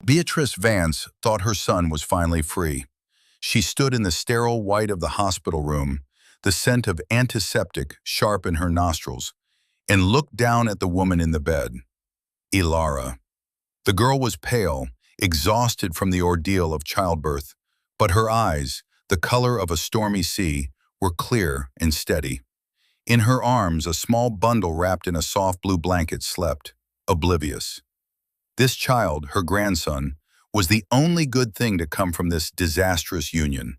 Beatrice Vance thought her son was finally free. She stood in the sterile white of the hospital room, the scent of antiseptic sharp in her nostrils, and looked down at the woman in the bed, Ilara. The girl was pale, exhausted from the ordeal of childbirth, but her eyes, the color of a stormy sea, were clear and steady. In her arms, a small bundle wrapped in a soft blue blanket slept, oblivious. This child, her grandson, was the only good thing to come from this disastrous union.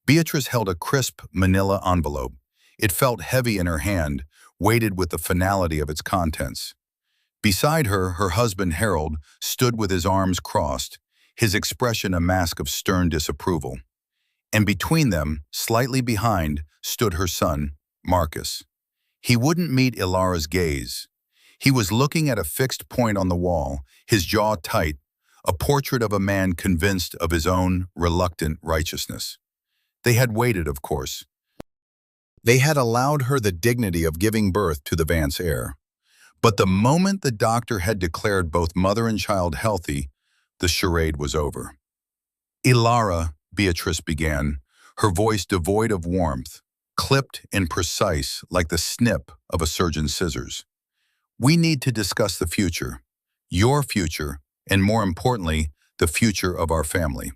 Beatrice held a crisp manila envelope. It felt heavy in her hand, weighted with the finality of its contents. Beside her, her husband Harold stood with his arms crossed, his expression a mask of stern disapproval. And between them, slightly behind, stood her son, Marcus. He wouldn't meet Ilara's gaze. He was looking at a fixed point on the wall, his jaw tight, a portrait of a man convinced of his own reluctant righteousness. They had waited, of course. They had allowed her the dignity of giving birth to the Vance heir. But the moment the doctor had declared both mother and child healthy, the charade was over. Ilara, Beatrice began, her voice devoid of warmth, clipped and precise like the snip of a surgeon's scissors. We need to discuss the future, your future, and more importantly, the future of our family.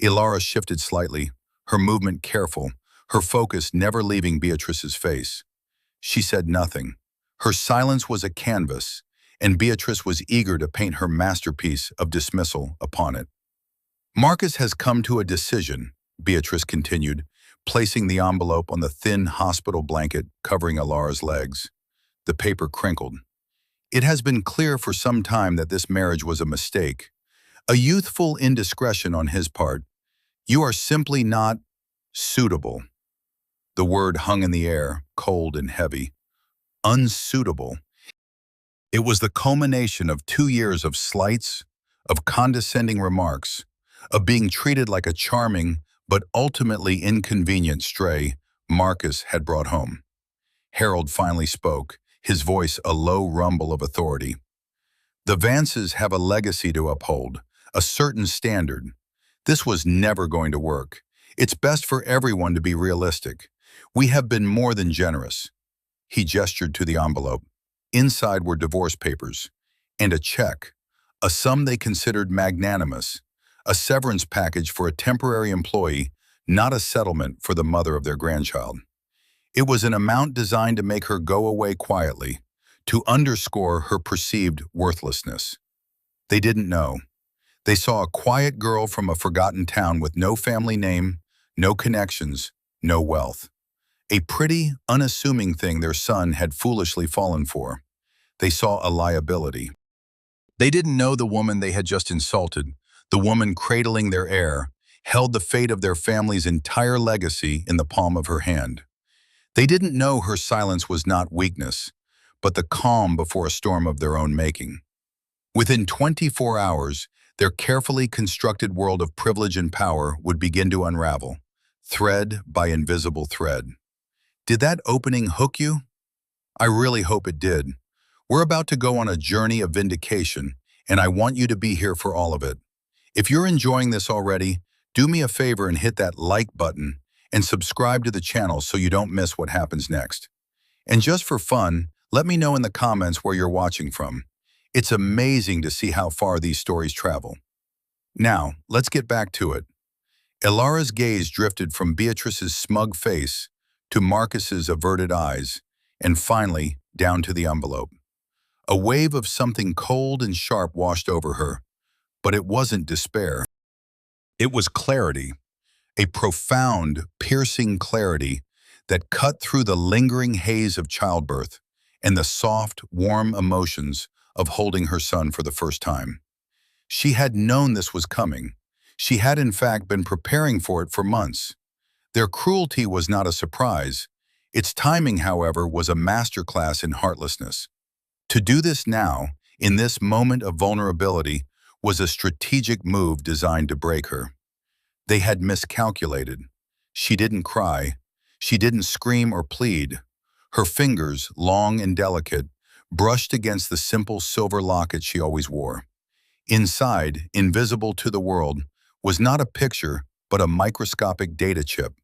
Ilara shifted slightly, her movement careful, her focus never leaving Beatrice's face. She said nothing. Her silence was a canvas, and Beatrice was eager to paint her masterpiece of dismissal upon it. Marcus has come to a decision, Beatrice continued, placing the envelope on the thin hospital blanket covering Ilara's legs. The paper crinkled. It has been clear for some time that this marriage was a mistake, a youthful indiscretion on his part. You are simply not suitable. The word hung in the air, cold and heavy. Unsuitable. It was the culmination of 2 years of slights, of condescending remarks, of being treated like a charming but ultimately inconvenient stray Marcus had brought home. Harold finally spoke, his voice a low rumble of authority. The Vances have a legacy to uphold, a certain standard. This was never going to work. It's best for everyone to be realistic. We have been more than generous. He gestured to the envelope. Inside were divorce papers and a check, a sum they considered magnanimous, a severance package for a temporary employee, not a settlement for the mother of their grandchild. It was an amount designed to make her go away quietly, to underscore her perceived worthlessness. They didn't know. They saw a quiet girl from a forgotten town with no family name, no connections, no wealth. A pretty, unassuming thing their son had foolishly fallen for. They saw a liability. They didn't know the woman they had just insulted, the woman cradling their heir, held the fate of their family's entire legacy in the palm of her hand. They didn't know her silence was not weakness, but the calm before a storm of their own making. Within 24 hours, their carefully constructed world of privilege and power would begin to unravel, thread by invisible thread. Did that opening hook you? I really hope it did. We're about to go on a journey of vindication, and I want you to be here for all of it. If you're enjoying this already, do me a favor and hit that like button and subscribe to the channel so you don't miss what happens next. And just for fun, let me know in the comments where you're watching from. It's amazing to see how far these stories travel. Now, let's get back to it. Ilara's gaze drifted from Beatrice's smug face to Marcus's averted eyes, and finally down to the envelope. A wave of something cold and sharp washed over her, but it wasn't despair. It was clarity, a profound, piercing clarity that cut through the lingering haze of childbirth and the soft, warm emotions of holding her son for the first time. She had known this was coming. She had in fact been preparing for it for months. Their cruelty was not a surprise. Its timing, however, was a masterclass in heartlessness. To do this now, in this moment of vulnerability, was a strategic move designed to break her. They had miscalculated. She didn't cry. She didn't scream or plead. Her fingers, long and delicate, brushed against the simple silver locket she always wore. Inside, invisible to the world, was not a picture, but a microscopic data chip.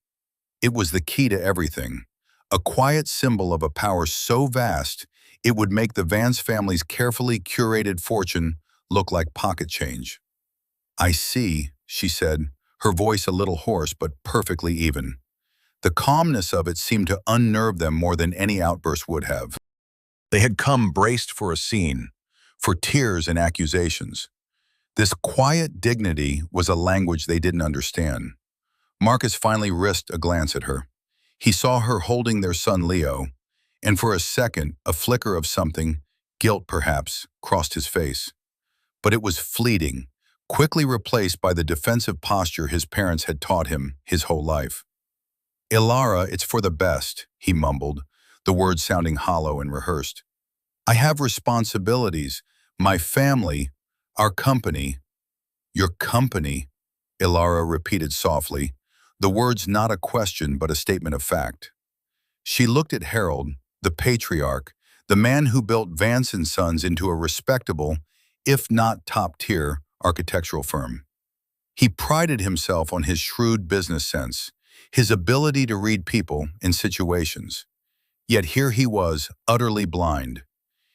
It was the key to everything, a quiet symbol of a power so vast it would make the Vance family's carefully curated fortune look like pocket change. "I see," she said, her voice a little hoarse but perfectly even. The calmness of it seemed to unnerve them more than any outburst would have. They had come braced for a scene, for tears and accusations. This quiet dignity was a language they didn't understand. Marcus finally risked a glance at her. He saw her holding their son Leo, and for a second, a flicker of something, guilt perhaps, crossed his face. But it was fleeting, quickly replaced by the defensive posture his parents had taught him his whole life. "Ilara, it's for the best," he mumbled, the words sounding hollow and rehearsed. "I have responsibilities, my family, our company." "Your company," Ilara repeated softly, the words not a question but a statement of fact. She looked at Harold, the patriarch, the man who built Vance and Sons into a respectable, if not top-tier, architectural firm. He prided himself on his shrewd business sense, his ability to read people and situations. Yet here he was, utterly blind.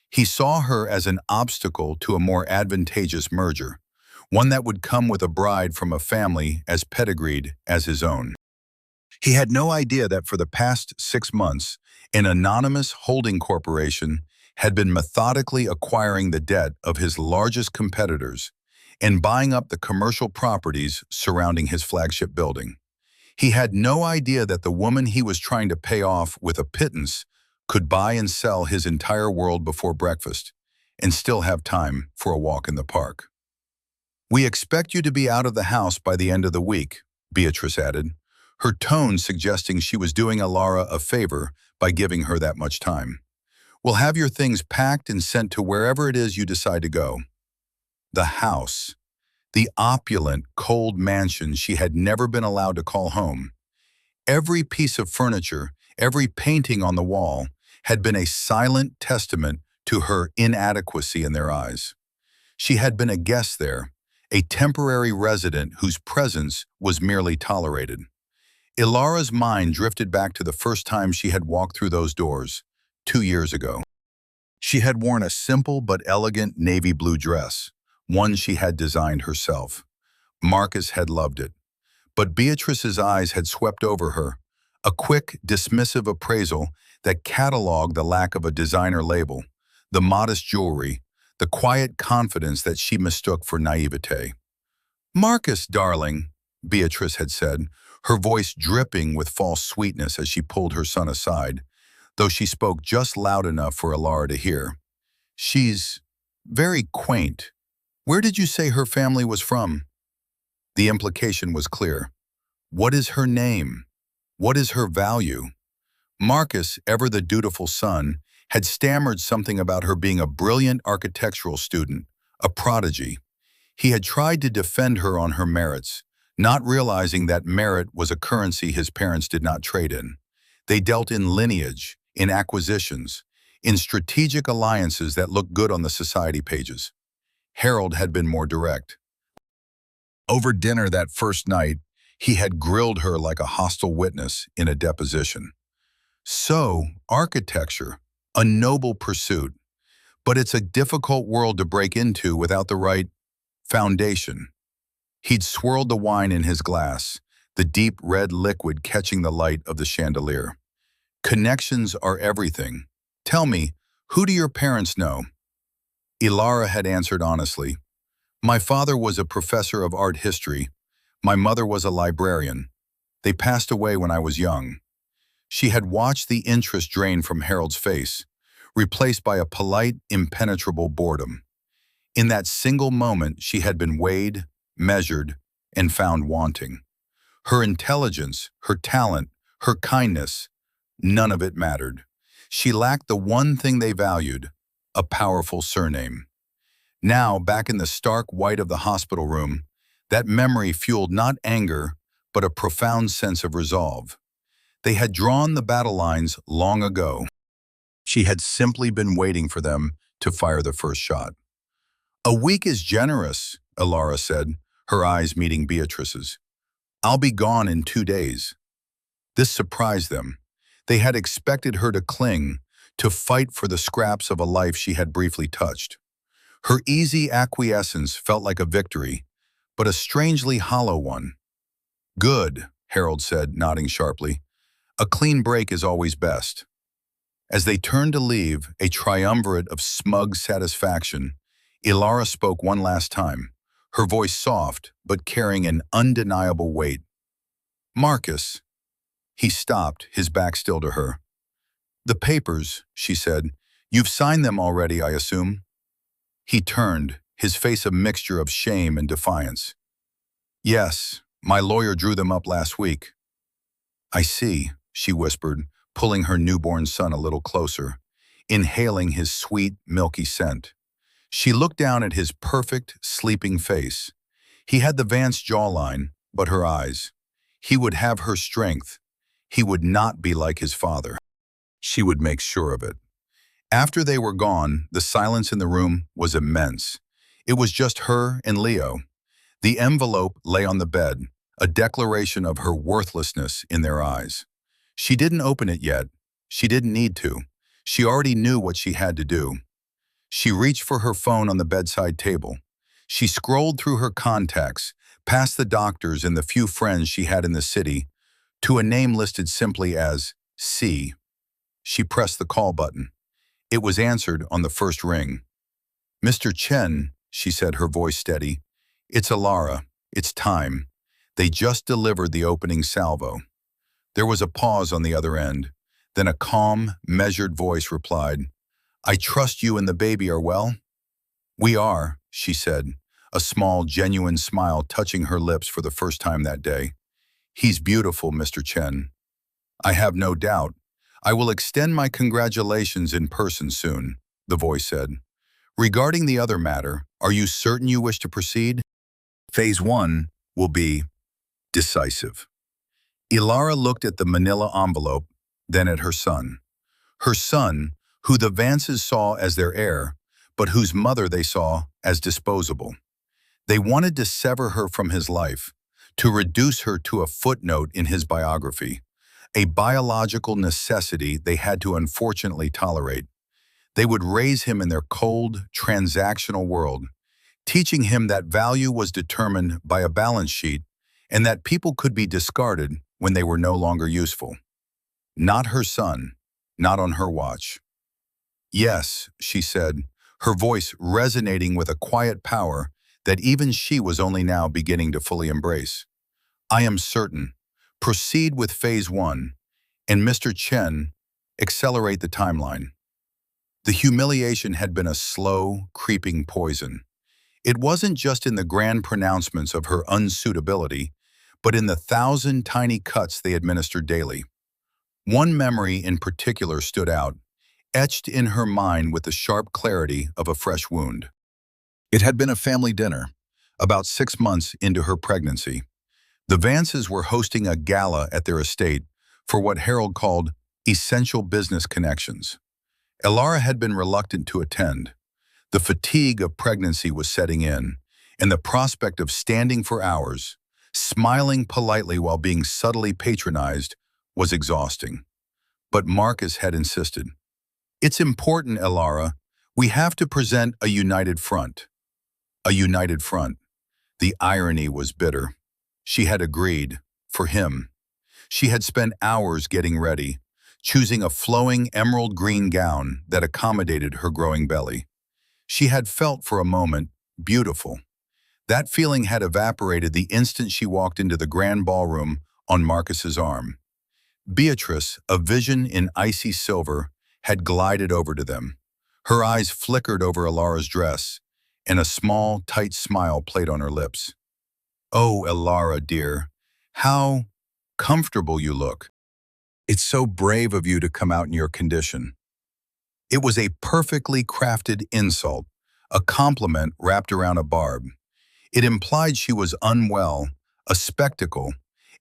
He saw her as an obstacle to a more advantageous merger, one that would come with a bride from a family as pedigreed as his own. He had no idea that for the past 6 months, an anonymous holding corporation had been methodically acquiring the debt of his largest competitors and buying up the commercial properties surrounding his flagship building. He had no idea that the woman he was trying to pay off with a pittance could buy and sell his entire world before breakfast and still have time for a walk in the park. "We expect you to be out of the house by the end of the week," Beatrice added, her tone suggesting she was doing Ilara a favor by giving her that much time. "We'll have your things packed and sent to wherever it is you decide to go." The house, the opulent, cold mansion she had never been allowed to call home. Every piece of furniture, every painting on the wall, had been a silent testament to her inadequacy in their eyes. She had been a guest there, a temporary resident whose presence was merely tolerated. Ilara's mind drifted back to the first time she had walked through those doors, 2 years ago. She had worn a simple but elegant navy blue dress, one she had designed herself. Marcus had loved it. But Beatrice's eyes had swept over her, a quick, dismissive appraisal that cataloged the lack of a designer label, the modest jewelry, the quiet confidence that she mistook for naivete. "Marcus, darling," Beatrice had said, her voice dripping with false sweetness as she pulled her son aside, though she spoke just loud enough for Ilara to hear. "She's very quaint. Where did you say her family was from?" The implication was clear. What is her name? What is her value? Marcus, ever the dutiful son, had stammered something about her being a brilliant architectural student, a prodigy. He had tried to defend her on her merits, not realizing that merit was a currency his parents did not trade in. They dealt in lineage, in acquisitions, in strategic alliances that looked good on the society pages. Harold had been more direct. Over dinner that first night, he had grilled her like a hostile witness in a deposition. "So, architecture, a noble pursuit, but it's a difficult world to break into without the right foundation." He'd swirled the wine in his glass, the deep red liquid catching the light of the chandelier. "Connections are everything. Tell me, who do your parents know?" Ilara had answered honestly. "My father was a professor of art history. My mother was a librarian. They passed away when I was young." She had watched the interest drain from Harold's face, replaced by a polite, impenetrable boredom. In that single moment, she had been weighed, measured, and found wanting. Her intelligence, her talent, her kindness, none of it mattered. She lacked the one thing they valued, a powerful surname. Now, back in the stark white of the hospital room, that memory fueled not anger, but a profound sense of resolve. They had drawn the battle lines long ago. She had simply been waiting for them to fire the first shot. A week is generous, Elara said, her eyes meeting Beatrice's. I'll be gone in 2 days. This surprised them. They had expected her to cling, to fight for the scraps of a life she had briefly touched. Her easy acquiescence felt like a victory, but a strangely hollow one. Good, Harold said, nodding sharply. A clean break is always best. As they turned to leave, a triumvirate of smug satisfaction, Elara spoke one last time, her voice soft but carrying an undeniable weight. Marcus. He stopped, his back still to her. The papers, she said. You've signed them already, I assume? He turned, his face a mixture of shame and defiance. Yes, my lawyer drew them up last week. I see, she whispered, pulling her newborn son a little closer, inhaling his sweet, milky scent. She looked down at his perfect, sleeping face. He had the Vance jawline, but her eyes. He would have her strength. He would not be like his father. She would make sure of it. After they were gone, the silence in the room was immense. It was just her and Leo. The envelope lay on the bed, a declaration of her worthlessness in their eyes. She didn't open it yet. She didn't need to. She already knew what she had to do. She reached for her phone on the bedside table. She scrolled through her contacts, past the doctors and the few friends she had in the city, to a name listed simply as C. She pressed the call button. It was answered on the first ring. Mr. Chen, she said, her voice steady. It's Elara. It's time. They just delivered the opening salvo. There was a pause on the other end. Then a calm, measured voice replied, I trust you and the baby are well? We are, she said, a small, genuine smile touching her lips for the first time that day. He's beautiful, Mr. Chen. I have no doubt. I will extend my congratulations in person soon, the voice said. Regarding the other matter, are you certain you wish to proceed? Phase 1 will be decisive. Elara looked at the manila envelope, then at her son. Her son, who the Vances saw as their heir, but whose mother they saw as disposable. They wanted to sever her from his life, to reduce her to a footnote in his biography, a biological necessity they had to unfortunately tolerate. They would raise him in their cold, transactional world, teaching him that value was determined by a balance sheet and that people could be discarded when they were no longer useful. Not her son, not on her watch. Yes, she said, her voice resonating with a quiet power that even she was only now beginning to fully embrace. I am certain. Proceed with phase 1, and Mr. Chen, accelerate the timeline. The humiliation had been a slow, creeping poison. It wasn't just in the grand pronouncements of her unsuitability, but in the 1,000 tiny cuts they administered daily. One memory in particular stood out, etched in her mind with the sharp clarity of a fresh wound. It had been a family dinner, about 6 months into her pregnancy. The Vances were hosting a gala at their estate for what Harold called essential business connections. Elara had been reluctant to attend. The fatigue of pregnancy was setting in, and the prospect of standing for hours, smiling politely while being subtly patronized, was exhausting. But Marcus had insisted. It's important, Elara. We have to present a united front. A united front. The irony was bitter. She had agreed, for him. She had spent hours getting ready, choosing a flowing emerald green gown that accommodated her growing belly. She had felt for a moment beautiful. That feeling had evaporated the instant she walked into the grand ballroom on Marcus's arm. Beatrice, a vision in icy silver, had glided over to them. Her eyes flickered over Elara's dress, and a small, tight smile played on her lips. Oh, Elara, dear, how comfortable you look. It's so brave of you to come out in your condition. It was a perfectly crafted insult, a compliment wrapped around a barb. It implied she was unwell, a spectacle,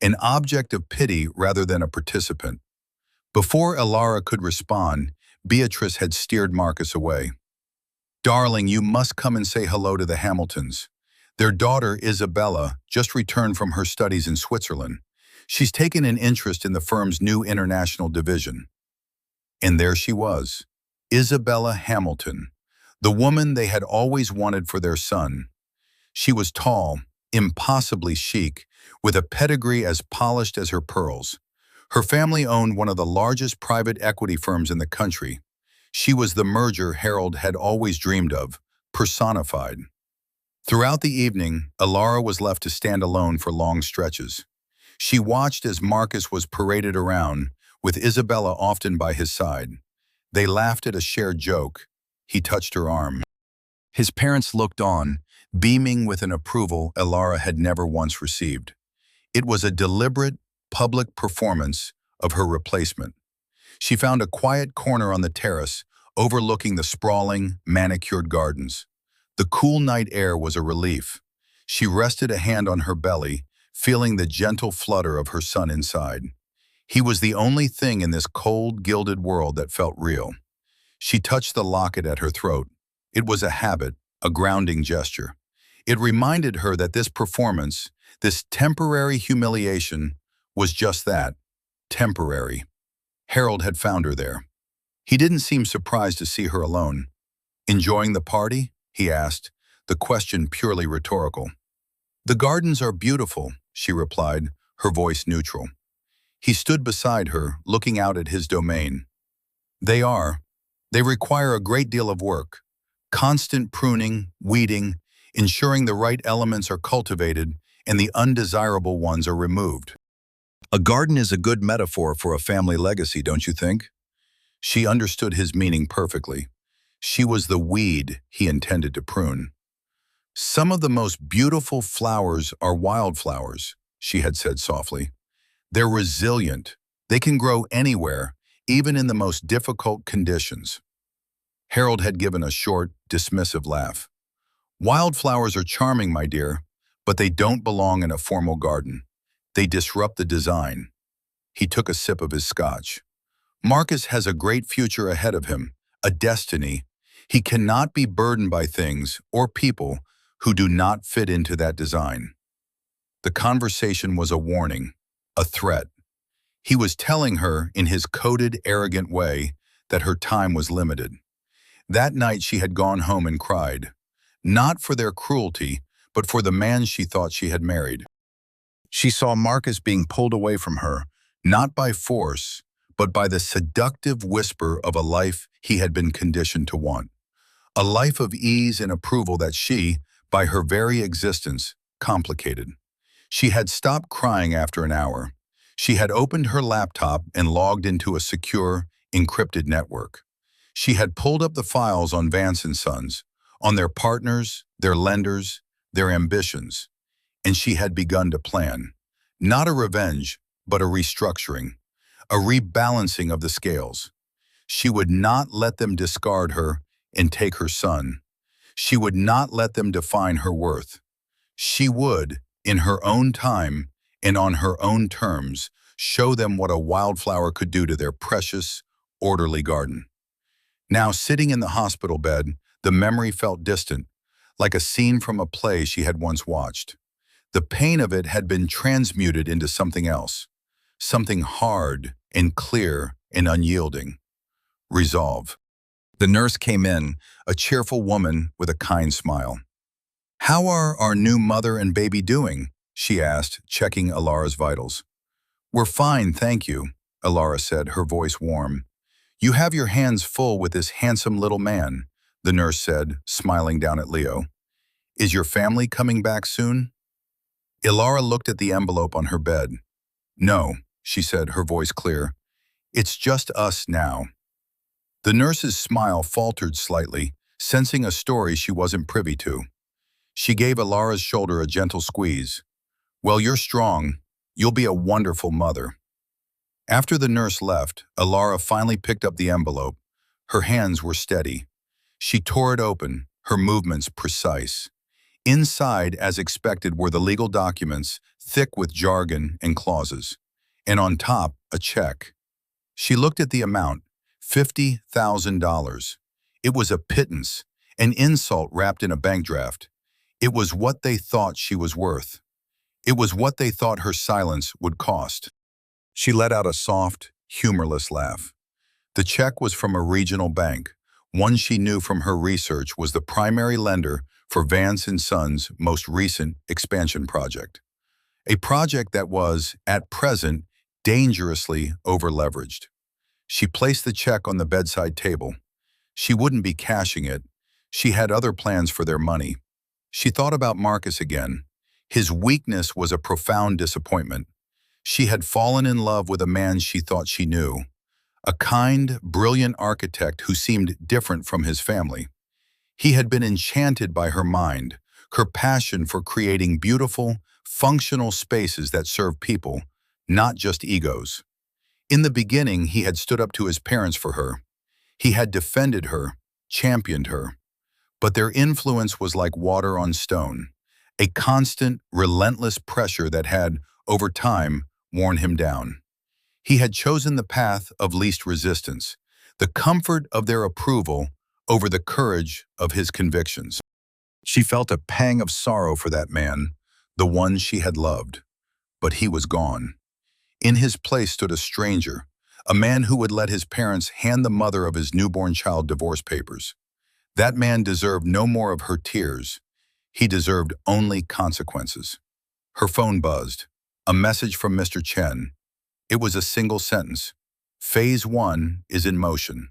an object of pity rather than a participant. Before Elara could respond, Beatrice had steered Marcus away. Darling, you must come and say hello to the Hamiltons. Their daughter, Isabella, just returned from her studies in Switzerland. She's taken an interest in the firm's new international division. And there she was, Isabella Hamilton, the woman they had always wanted for their son. She was tall, impossibly chic, with a pedigree as polished as her pearls. Her family owned one of the largest private equity firms in the country. She was the merger Harold had always dreamed of, personified. Throughout the evening, Alara was left to stand alone for long stretches. She watched as Marcus was paraded around, with Isabella often by his side. They laughed at a shared joke. He touched her arm. His parents looked on, beaming with an approval Alara had never once received. It was a deliberate, public performance of her replacement. She found a quiet corner on the terrace, overlooking the sprawling, manicured gardens. The cool night air was a relief. She rested a hand on her belly, feeling the gentle flutter of her son inside. He was the only thing in this cold, gilded world that felt real. She touched the locket at her throat. It was a habit, a grounding gesture. It reminded her that this performance, this temporary humiliation, was just that, temporary. Harold had found her there. He didn't seem surprised to see her alone. "Enjoying the party?" he asked, the question purely rhetorical. "The gardens are beautiful," she replied, her voice neutral. He stood beside her, looking out at his domain. "They are. They require a great deal of work. Constant pruning, weeding, ensuring the right elements are cultivated and the undesirable ones are removed. A garden is a good metaphor for a family legacy, don't you think?" She understood his meaning perfectly. She was the weed he intended to prune. "Some of the most beautiful flowers are wildflowers," she had said softly. "They're resilient. They can grow anywhere, even in the most difficult conditions." Harold had given a short, dismissive laugh. "Wildflowers are charming, my dear, but they don't belong in a formal garden. They disrupt the design." He took a sip of his scotch. "Marcus has a great future ahead of him, a destiny. He cannot be burdened by things or people who do not fit into that design." The conversation was a warning, a threat. He was telling her, in his coded, arrogant way, that her time was limited. That night she had gone home and cried, not for their cruelty, but for the man she thought she had married. She saw Marcus being pulled away from her, not by force, but by the seductive whisper of a life he had been conditioned to want. A life of ease and approval that she, by her very existence, complicated. She had stopped crying after an hour. She had opened her laptop and logged into a secure, encrypted network. She had pulled up the files on Vance & Sons, on their partners, their lenders, their ambitions, and she had begun to plan. Not a revenge, but a restructuring, a rebalancing of the scales. She would not let them discard her and take her son. She would not let them define her worth. She would, in her own time and on her own terms, show them what a wildflower could do to their precious, orderly garden. Now, sitting in the hospital bed, the memory felt distant, like a scene from a play she had once watched. The pain of it had been transmuted into something else, something hard and clear and unyielding. Resolve. The nurse came in, a cheerful woman with a kind smile. "How are our new mother and baby doing?" she asked, checking Alara's vitals. "We're fine, thank you," Alara said, her voice warm. "You have your hands full with this handsome little man," the nurse said, smiling down at Leo. "Is your family coming back soon?" Alara looked at the envelope on her bed. "No," she said, her voice clear. "It's just us now." The nurse's smile faltered slightly, sensing a story she wasn't privy to. She gave Alara's shoulder a gentle squeeze. "Well, you're strong. You'll be a wonderful mother." After the nurse left, Alara finally picked up the envelope. Her hands were steady. She tore it open, her movements precise. Inside, as expected, were the legal documents, thick with jargon and clauses. And on top, a check. She looked at the amount, $50,000. It was a pittance, an insult wrapped in a bank draft. It was what they thought she was worth. It was what they thought her silence would cost. She let out a soft, humorless laugh. The check was from a regional bank, one she knew from her research was the primary lender for Vance & Son's most recent expansion project. A project that was, at present, dangerously overleveraged. She placed the check on the bedside table. She wouldn't be cashing it. She had other plans for their money. She thought about Marcus again. His weakness was a profound disappointment. She had fallen in love with a man she thought she knew, a kind, brilliant architect who seemed different from his family. He had been enchanted by her mind, her passion for creating beautiful, functional spaces that serve people, not just egos. In the beginning, he had stood up to his parents for her. He had defended her, championed her. But their influence was like water on stone, a constant, relentless pressure that had, over time, worn him down. He had chosen the path of least resistance, the comfort of their approval over the courage of his convictions. She felt a pang of sorrow for that man, the one she had loved. But he was gone. In his place stood a stranger, a man who would let his parents hand the mother of his newborn child divorce papers. That man deserved no more of her tears. He deserved only consequences. Her phone buzzed. A message from Mr. Chen. It was a single sentence. Phase 1 is in motion.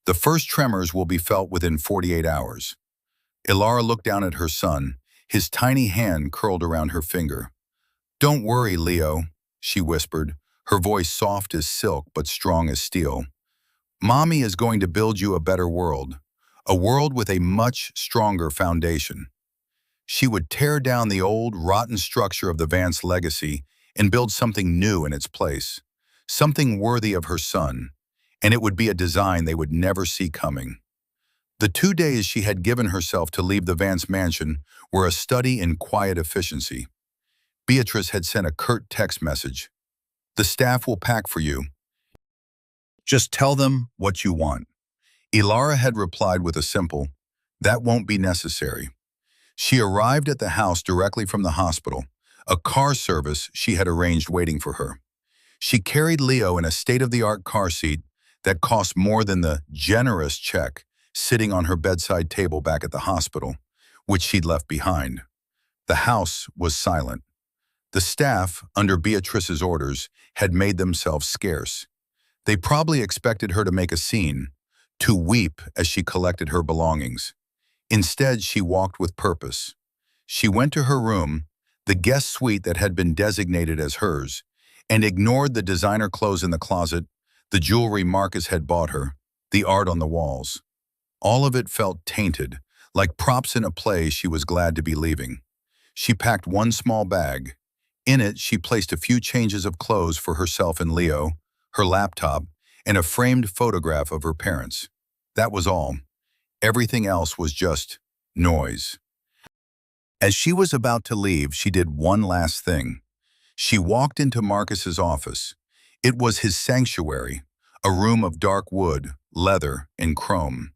The first tremors will be felt within 48 hours. Ilara looked down at her son, his tiny hand curled around her finger. Don't worry, Leo, she whispered, her voice soft as silk but strong as steel. Mommy is going to build you a better world, a world with a much stronger foundation. She would tear down the old, rotten structure of the Vance legacy and build something new in its place, something worthy of her son, and it would be a design they would never see coming. The 2 days she had given herself to leave the Vance mansion were a study in quiet efficiency. Beatrice had sent a curt text message. The staff will pack for you. Just tell them what you want. Ilara had replied with a simple, that won't be necessary. She arrived at the house directly from the hospital, a car service she had arranged waiting for her. She carried Leo in a state-of-the-art car seat that cost more than the generous check sitting on her bedside table back at the hospital, which she'd left behind. The house was silent. The staff, under Beatrice's orders, had made themselves scarce. They probably expected her to make a scene, to weep as she collected her belongings. Instead, she walked with purpose. She went to her room, the guest suite that had been designated as hers, and ignored the designer clothes in the closet, the jewelry Marcus had bought her, the art on the walls. All of it felt tainted, like props in a play she was glad to be leaving. She packed one small bag. In it, she placed a few changes of clothes for herself and Leo, her laptop, and a framed photograph of her parents. That was all. Everything else was just noise. As she was about to leave, she did one last thing. She walked into Marcus's office. It was his sanctuary, a room of dark wood, leather, and chrome.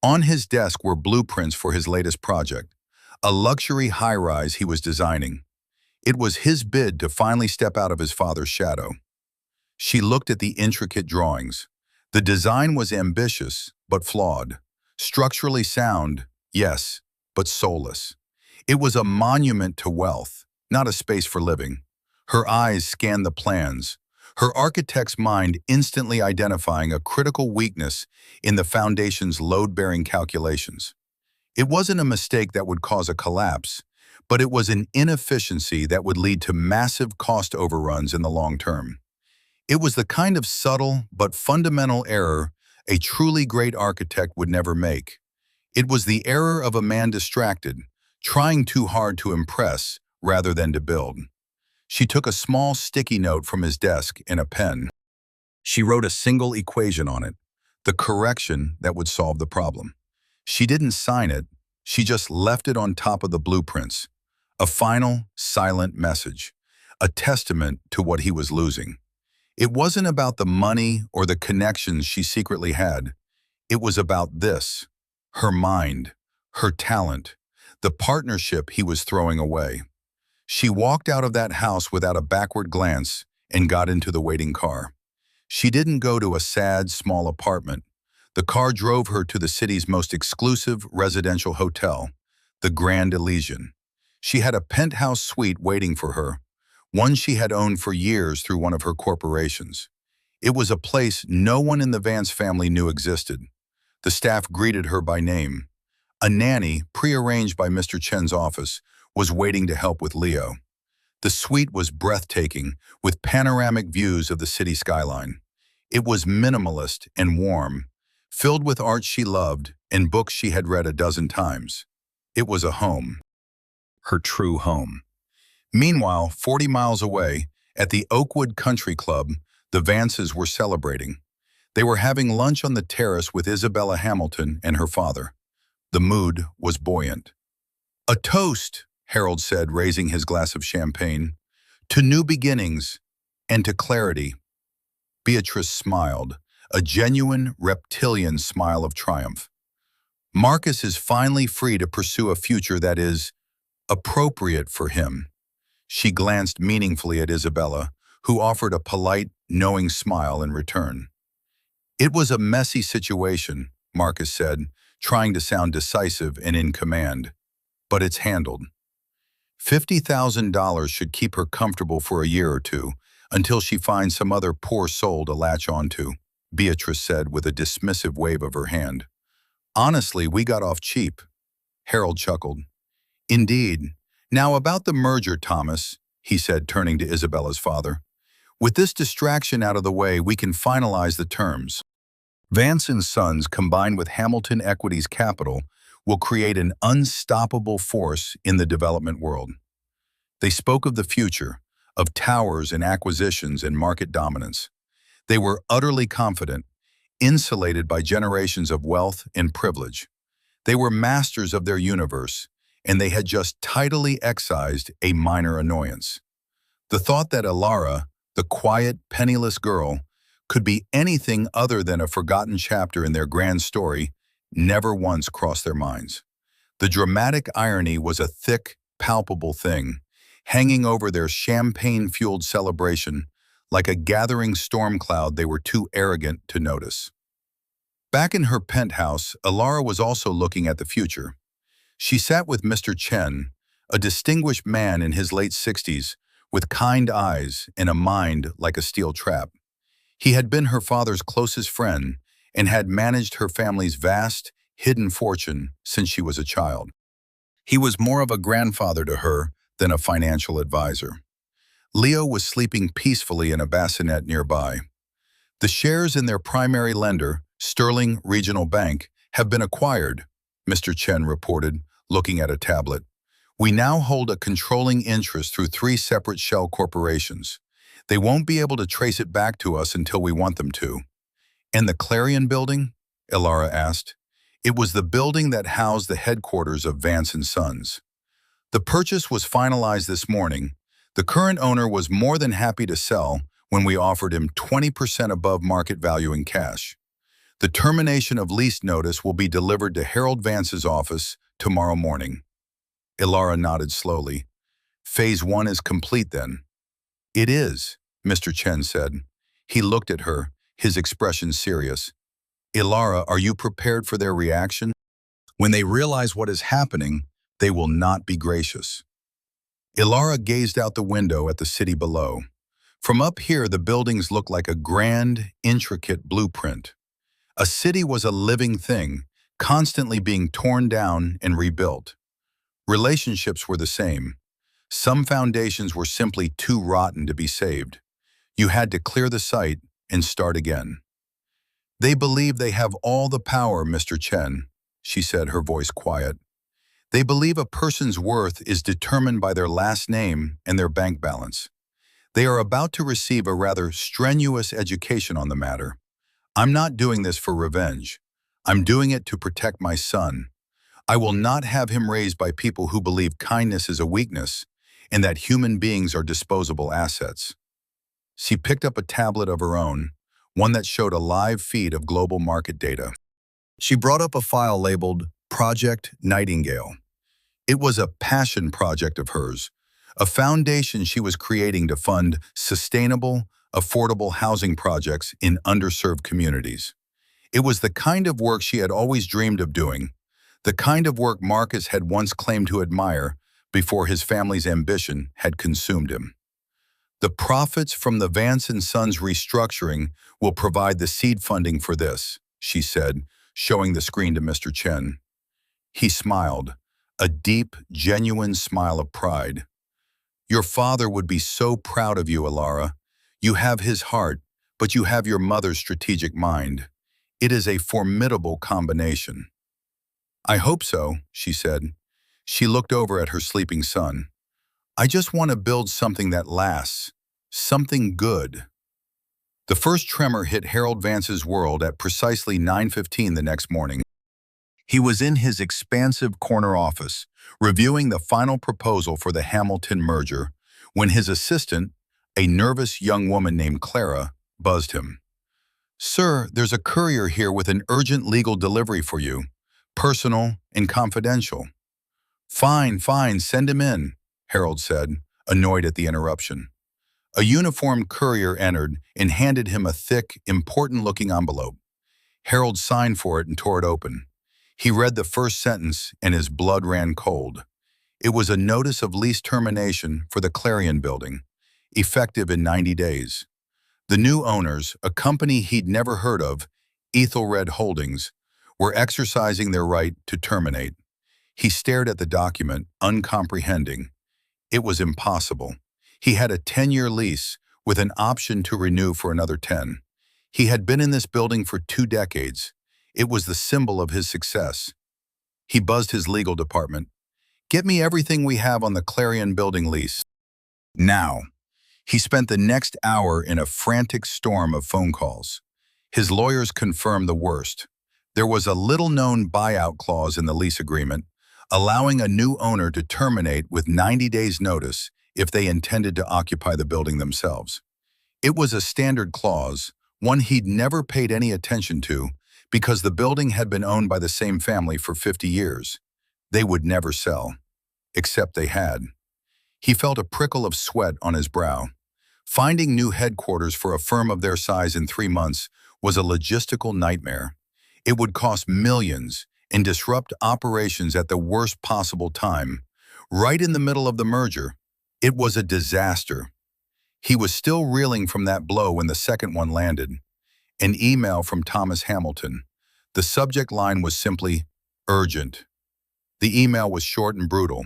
On his desk were blueprints for his latest project, a luxury high-rise he was designing. It was his bid to finally step out of his father's shadow. She looked at the intricate drawings. The design was ambitious, but flawed. Structurally sound, yes, but soulless. It was a monument to wealth, not a space for living. Her eyes scanned the plans, her architect's mind instantly identifying a critical weakness in the foundation's load-bearing calculations. It wasn't a mistake that would cause a collapse, but it was an inefficiency that would lead to massive cost overruns in the long term. It was the kind of subtle but fundamental error a truly great architect would never make. It was the error of a man distracted, trying too hard to impress rather than to build. She took a small sticky note from his desk and a pen. She wrote a single equation on it, the correction that would solve the problem. She didn't sign it, she just left it on top of the blueprints. A final, silent message, a testament to what he was losing. It wasn't about the money or the connections she secretly had. It was about this, her mind, her talent, the partnership he was throwing away. She walked out of that house without a backward glance and got into the waiting car. She didn't go to a sad, small apartment. The car drove her to the city's most exclusive residential hotel, the Grand Elysian. She had a penthouse suite waiting for her, one she had owned for years through one of her corporations. It was a place no one in the Vance family knew existed. The staff greeted her by name. A nanny, prearranged by Mr. Chen's office, was waiting to help with Leo. The suite was breathtaking, with panoramic views of the city skyline. It was minimalist and warm, filled with art she loved and books she had read a dozen times. It was a home, her true home. Meanwhile, 40 miles away, at the Oakwood Country Club, the Vances were celebrating. They were having lunch on the terrace with Isabella Hamilton and her father. The mood was buoyant. "A toast," Harold said, raising his glass of champagne, "to new beginnings and to clarity." Beatrice smiled, a genuine reptilian smile of triumph. Marcus is finally free to pursue a future that is appropriate for him. She glanced meaningfully at Isabella, who offered a polite, knowing smile in return. "It was a messy situation," Marcus said, trying to sound decisive and in command. "But it's handled. $50,000 should keep her comfortable for a year or two, until she finds some other poor soul to latch onto," Beatrice said with a dismissive wave of her hand. "Honestly, we got off cheap." Harold chuckled. "Indeed. Now about the merger, Thomas," he said, turning to Isabella's father. "With this distraction out of the way, we can finalize the terms. Vance and Sons, combined with Hamilton Equities Capital, will create an unstoppable force in the development world." They spoke of the future, of towers and acquisitions and market dominance. They were utterly confident, insulated by generations of wealth and privilege. They were masters of their universe, and they had just tidily excised a minor annoyance. The thought that Elara, the quiet, penniless girl, could be anything other than a forgotten chapter in their grand story never once crossed their minds. The dramatic irony was a thick, palpable thing, hanging over their champagne-fueled celebration like a gathering storm cloud they were too arrogant to notice. Back in her penthouse, Elara was also looking at the future. She sat with Mr. Chen, a distinguished man in his late 60s, with kind eyes and a mind like a steel trap. He had been her father's closest friend and had managed her family's vast, hidden fortune since she was a child. He was more of a grandfather to her than a financial advisor. Leo was sleeping peacefully in a bassinet nearby. "The shares in their primary lender, Sterling Regional Bank, have been acquired," Mr. Chen reported, looking at a tablet. "We now hold a controlling interest through 3 separate shell corporations. They won't be able to trace it back to us until we want them to." "And the Clarion building?" Elara asked. It was the building that housed the headquarters of Vance and Sons. "The purchase was finalized this morning. The current owner was more than happy to sell when we offered him 20% above market value in cash. The termination of lease notice will be delivered to Harold Vance's office tomorrow morning." Elara nodded slowly. "Phase 1 is complete then?" "It is," Mr. Chen said. He looked at her, his expression serious. "Elara, are you prepared for their reaction? When they realize what is happening, they will not be gracious." Elara gazed out the window at the city below. From up here, the buildings looked like a grand, intricate blueprint. A city was a living thing, constantly being torn down and rebuilt. Relationships were the same. Some foundations were simply too rotten to be saved. You had to clear the site and start again. "They believe they have all the power, Mr. Chen," she said, her voice quiet. "They believe a person's worth is determined by their last name and their bank balance. They are about to receive a rather strenuous education on the matter. I'm not doing this for revenge. I'm doing it to protect my son. I will not have him raised by people who believe kindness is a weakness and that human beings are disposable assets." She picked up a tablet of her own, one that showed a live feed of global market data. She brought up a file labeled Project Nightingale. It was a passion project of hers, a foundation she was creating to fund sustainable, affordable housing projects in underserved communities. It was the kind of work she had always dreamed of doing, the kind of work Marcus had once claimed to admire before his family's ambition had consumed him. The profits from the Vance & Sons restructuring will provide the seed funding for this, she said, showing the screen to Mr. Chen. He smiled, a deep, genuine smile of pride. Your father would be so proud of you, Alara. You have his heart, but you have your mother's strategic mind. It is a formidable combination. I hope so, she said. She looked over at her sleeping son. I just want to build something that lasts, something good. The first tremor hit Harold Vance's world at precisely 9:15 the next morning. He was in his expansive corner office, reviewing the final proposal for the Hamilton merger, when his assistant, a nervous young woman named Clara, buzzed him. Sir, there's a courier here with an urgent legal delivery for you, personal and confidential. Fine, send him in, Harold said, annoyed at the interruption. A uniformed courier entered and handed him a thick, important-looking envelope. Harold signed for it and tore it open. He read the first sentence and his blood ran cold. It was a notice of lease termination for the Clarion building, effective in 90 days. The new owners, a company he'd never heard of, Ethelred Holdings, were exercising their right to terminate. He stared at the document, uncomprehending. It was impossible. He had a 10-year lease with an option to renew for another 10. He had been in this building for 2 decades. It was the symbol of his success. He buzzed his legal department. Get me everything we have on the Clarion building lease. Now. He spent the next hour in a frantic storm of phone calls. His lawyers confirmed the worst. There was a little-known buyout clause in the lease agreement, allowing a new owner to terminate with 90 days' notice if they intended to occupy the building themselves. It was a standard clause, one he'd never paid any attention to, because the building had been owned by the same family for 50 years. They would never sell. Except they had. He felt a prickle of sweat on his brow. Finding new headquarters for a firm of their size in 3 months was a logistical nightmare. It would cost millions and disrupt operations at the worst possible time, right in the middle of the merger. It was a disaster. He was still reeling from that blow when the second one landed. An email from Thomas Hamilton. The subject line was simply, urgent. The email was short and brutal.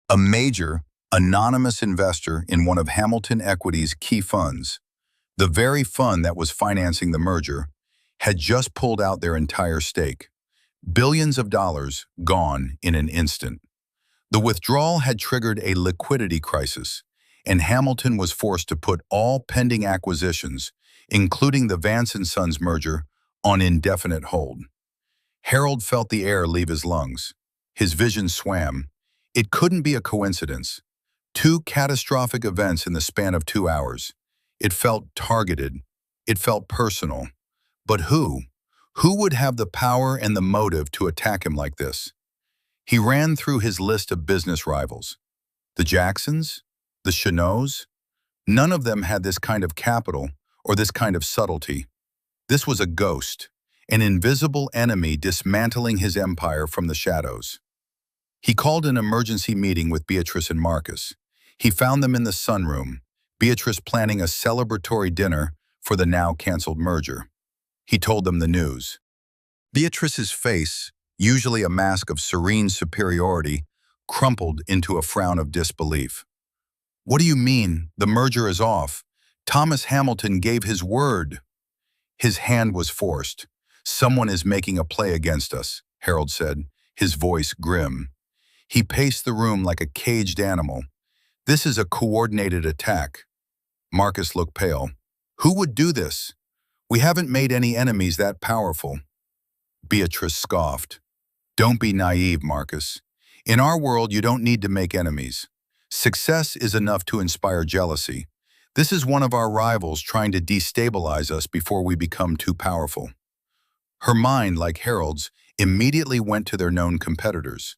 A major, anonymous investor in one of Hamilton Equity's key funds, the very fund that was financing the merger, had just pulled out their entire stake. Billions of dollars gone in an instant. The withdrawal had triggered a liquidity crisis, and Hamilton was forced to put all pending acquisitions, including the Vance & Sons merger, on indefinite hold. Harold felt the air leave his lungs. His vision swam. It couldn't be a coincidence. 2 catastrophic events in the span of 2 hours. It felt targeted. It felt personal. But who? Who would have the power and the motive to attack him like this? He ran through his list of business rivals. The Jacksons? The Chenots? None of them had this kind of capital or this kind of subtlety. This was a ghost, an invisible enemy dismantling his empire from the shadows. He called an emergency meeting with Beatrice and Marcus. He found them in the sunroom, Beatrice planning a celebratory dinner for the now canceled merger. He told them the news. Beatrice's face, usually a mask of serene superiority, crumpled into a frown of disbelief. What do you mean, the merger is off? Thomas Hamilton gave his word. His hand was forced. Someone is making a play against us, Harold said, his voice grim. He paced the room like a caged animal. This is a coordinated attack. Marcus looked pale. Who would do this? We haven't made any enemies that powerful. Beatrice scoffed. Don't be naive, Marcus. In our world, you don't need to make enemies. Success is enough to inspire jealousy. This is one of our rivals trying to destabilize us before we become too powerful. Her mind, like Harold's, immediately went to their known competitors.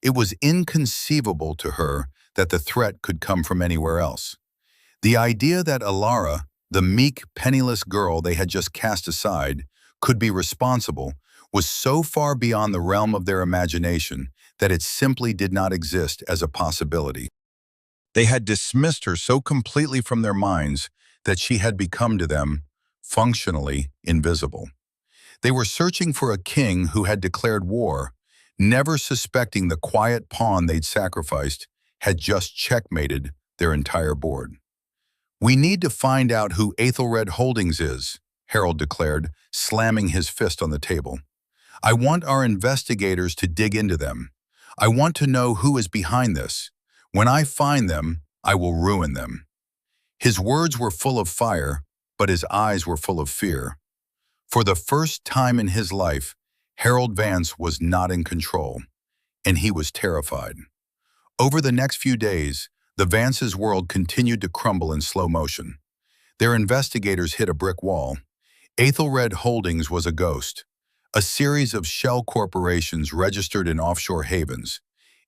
It was inconceivable to her that the threat could come from anywhere else. The idea that Alara, the meek, penniless girl they had just cast aside, could be responsible was so far beyond the realm of their imagination that it simply did not exist as a possibility. They had dismissed her so completely from their minds that she had become to them functionally invisible. They were searching for a king who had declared war, never suspecting the quiet pawn they'd sacrificed had just checkmated their entire board. "We need to find out who Aethelred Holdings is," Harold declared, slamming his fist on the table. "I want our investigators to dig into them. I want to know who is behind this. When I find them, I will ruin them." His words were full of fire, but his eyes were full of fear. For the first time in his life, Harold Vance was not in control, and he was terrified. Over the next few days, the Vance's world continued to crumble in slow motion. Their investigators hit a brick wall. Aethelred Holdings was a ghost, a series of shell corporations registered in offshore havens,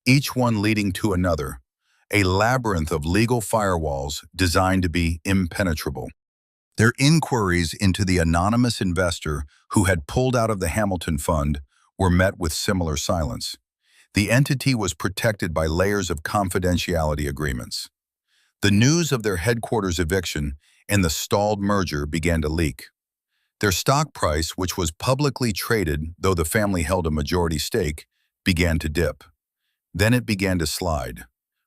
each one leading to another, a labyrinth of legal firewalls designed to be impenetrable. Their inquiries into the anonymous investor who had pulled out of the Hamilton Fund were met with similar silence. The entity was protected by layers of confidentiality agreements. The news of their headquarters eviction and the stalled merger began to leak. Their stock price, which was publicly traded, though the family held a majority stake, began to dip. Then it began to slide.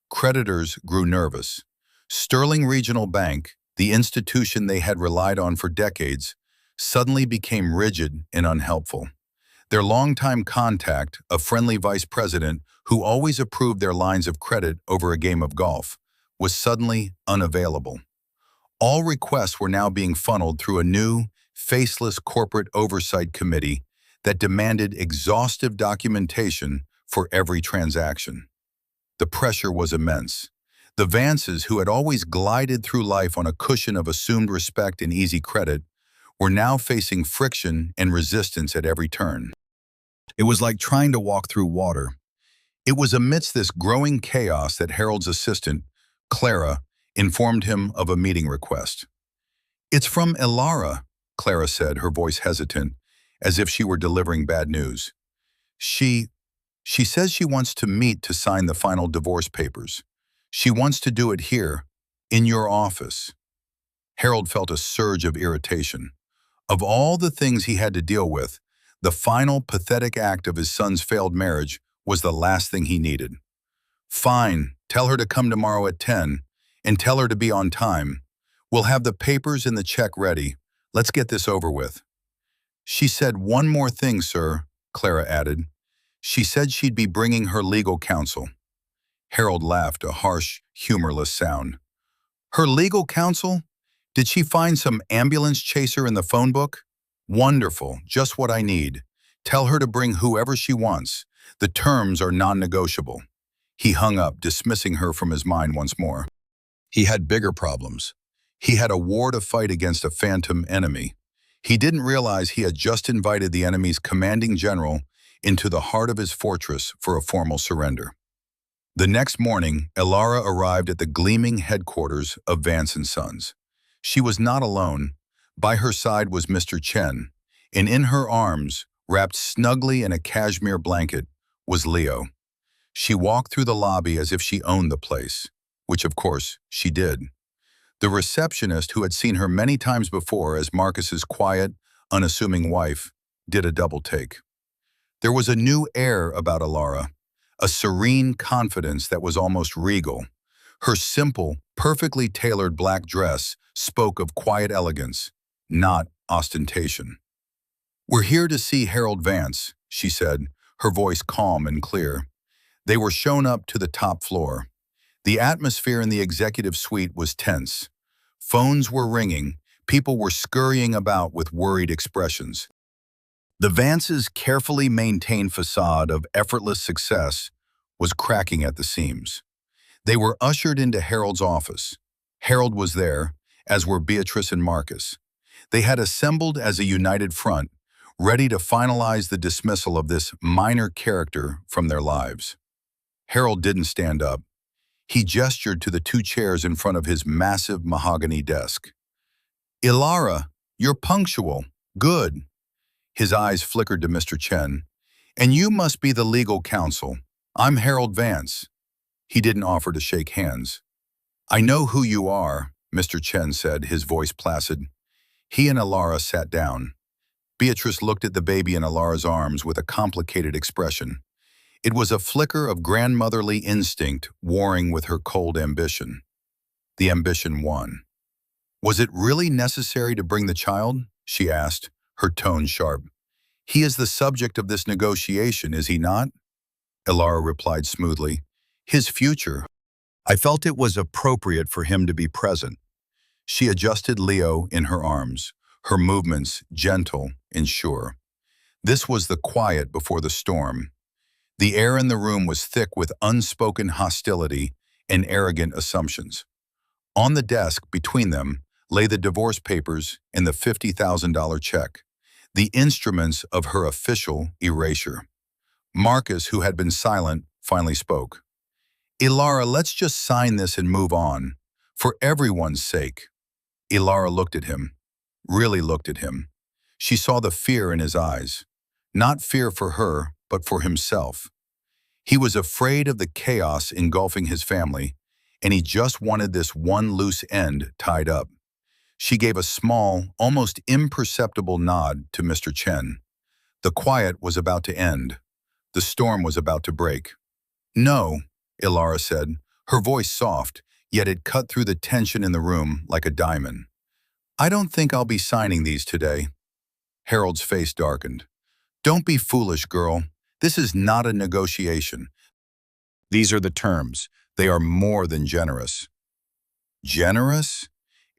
Creditors grew nervous. Sterling Regional Bank, the institution they had relied on for decades, suddenly became rigid and unhelpful. Their longtime contact, a friendly vice president who always approved their lines of credit over a game of golf, was suddenly unavailable. All requests were now being funneled through a new, faceless corporate oversight committee that demanded exhaustive documentation for every transaction. The pressure was immense. The Vances, who had always glided through life on a cushion of assumed respect and easy credit, were now facing friction and resistance at every turn. It was like trying to walk through water. It was amidst this growing chaos that Harold's assistant, Clara, informed him of a meeting request. "It's from Alara," Clara said, her voice hesitant, as if she were delivering bad news. She says she wants to meet to sign the final divorce papers. She wants to do it here, in your office." Harold felt a surge of irritation. Of all the things he had to deal with, the final pathetic act of his son's failed marriage was the last thing he needed. "Fine, tell her to come tomorrow at 10, and tell her to be on time. We'll have the papers and the check ready. Let's get this over with." "She said one more thing, sir," Clara added. "She said she'd be bringing her legal counsel." Harold laughed, a harsh, humorless sound. "Her legal counsel? Did she find some ambulance chaser in the phone book? Wonderful, just what I need. Tell her to bring whoever she wants. The terms are non-negotiable." He hung up, dismissing her from his mind once more. He had bigger problems. He had a war to fight against a phantom enemy. He didn't realize he had just invited the enemy's commanding general into the heart of his fortress for a formal surrender. The next morning, Alara arrived at the gleaming headquarters of Vance & Sons. She was not alone. By her side was Mr. Chen, and in her arms, wrapped snugly in a cashmere blanket, was Leo. She walked through the lobby as if she owned the place, which of course she did. The receptionist, who had seen her many times before as Marcus's quiet, unassuming wife, did a double take. There was a new air about Alara, a serene confidence that was almost regal. Her simple, perfectly tailored black dress spoke of quiet elegance, not ostentation. "We're here to see Harold Vance," she said, her voice calm and clear. They were shown up to the top floor. The atmosphere in the executive suite was tense. Phones were ringing, people were scurrying about with worried expressions. The Vance's carefully maintained facade of effortless success was cracking at the seams. They were ushered into Harold's office. Harold was there, as were Beatrice and Marcus. They had assembled as a united front, ready to finalize the dismissal of this minor character from their lives. Harold didn't stand up. He gestured to the two chairs in front of his massive mahogany desk. "Ilara, you're punctual. Good." His eyes flickered to Mr. Chen. "And you must be the legal counsel. I'm Harold Vance." He didn't offer to shake hands. "I know who you are," Mr. Chen said, his voice placid. He and Ilara sat down. Beatrice looked at the baby in Ilara's arms with a complicated expression. It was a flicker of grandmotherly instinct warring with her cold ambition. The ambition won. "Was it really necessary to bring the child?" she asked, her tone sharp. "He is the subject of this negotiation, is he not?" Ilara replied smoothly. "His future. I felt it was appropriate for him to be present." She adjusted Leo in her arms, her movements gentle and sure. This was the quiet before the storm. The air in the room was thick with unspoken hostility and arrogant assumptions. On the desk between them lay the divorce papers and the $50,000 check, the instruments of her official erasure. Marcus, who had been silent, finally spoke. "Ilara, let's just sign this and move on, for everyone's sake." Ilara looked at him, really looked at him. She saw the fear in his eyes. Not fear for her, but for himself. He was afraid of the chaos engulfing his family, and he just wanted this one loose end tied up. She gave a small, almost imperceptible nod to Mr. Chen. The quiet was about to end. The storm was about to break. "No," Ilara said, her voice soft, yet it cut through the tension in the room like a diamond. "I don't think I'll be signing these today." Harold's face darkened. "Don't be foolish, girl. This is not a negotiation. These are the terms. They are more than generous." "Generous?"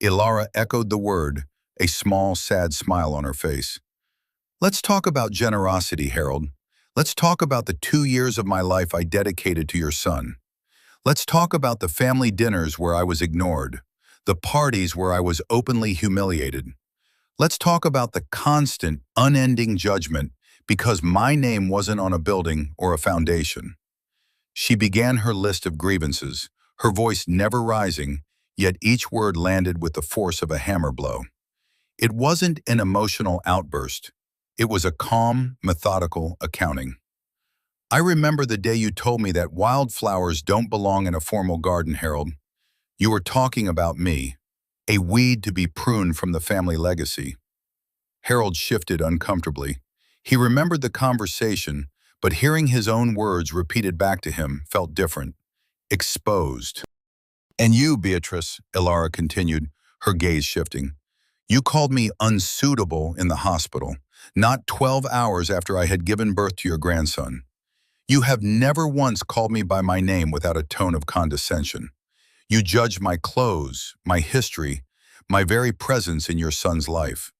Ilara echoed the word, a small, sad smile on her face. "Let's talk about generosity, Harold. Let's talk about the 2 years of my life I dedicated to your son. Let's talk about the family dinners where I was ignored, the parties where I was openly humiliated. Let's talk about the constant, unending judgment because my name wasn't on a building or a foundation." She began her list of grievances, her voice never rising, yet each word landed with the force of a hammer blow. It wasn't an emotional outburst. It was a calm, methodical accounting. "I remember the day you told me that wildflowers don't belong in a formal garden, Harold. You were talking about me, a weed to be pruned from the family legacy." Harold shifted uncomfortably. He remembered the conversation, but hearing his own words repeated back to him felt different. Exposed. "And you, Beatrice," Ilara continued, her gaze shifting. "You called me unsuitable in the hospital, not 12 hours after I had given birth to your grandson. You have never once called me by my name without a tone of condescension. You judged my clothes, my history, my very presence in your son's life.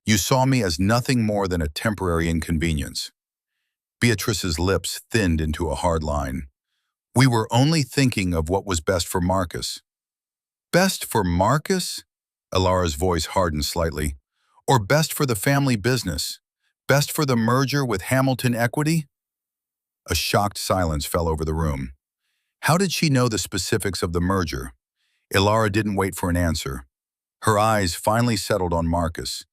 You saw me as nothing more than a temporary inconvenience." Beatrice's lips thinned into a hard line. "We were only thinking of what was best for Marcus." "Best for Marcus?" Ilara's voice hardened slightly. "Or best for the family business? Best for the merger with Hamilton Equity?" A shocked silence fell over the room. How did she know the specifics of the merger? Ilara didn't wait for an answer. Her eyes finally settled on Marcus.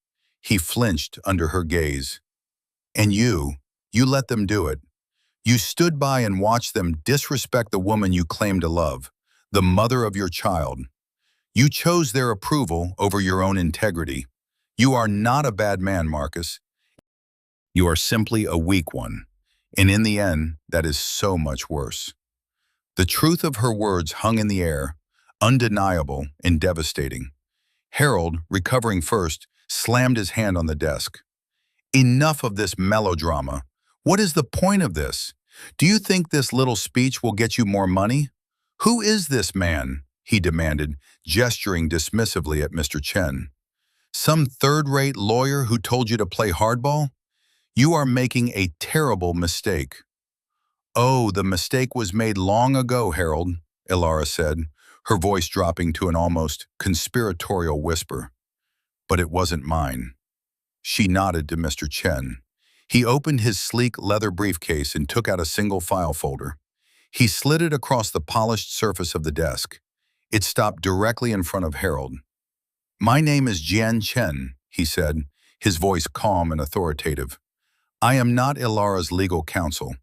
He flinched under her gaze. "And you let them do it. You stood by and watched them disrespect the woman you claim to love, the mother of your child. You chose their approval over your own integrity. You are not a bad man, Marcus. You are simply a weak one. And in the end, that is so much worse." The truth of her words hung in the air, undeniable and devastating. Harold, recovering first, slammed his hand on the desk. "Enough of this melodrama. What is the point of this? Do you think this little speech will get you more money? Who is this man?" he demanded, gesturing dismissively at Mr. Chen. "Some third-rate lawyer who told you to play hardball? You are making a terrible mistake." "Oh, the mistake was made long ago, Harold," Ilara said, her voice dropping to an almost conspiratorial whisper. "But it wasn't mine." She nodded to Mr. Chen. He opened his sleek leather briefcase and took out a single file folder. He slid it across the polished surface of the desk. It stopped directly in front of Harold. "My name is Jian Chen," he said, his voice calm and authoritative. "I am not Ilara's legal counsel.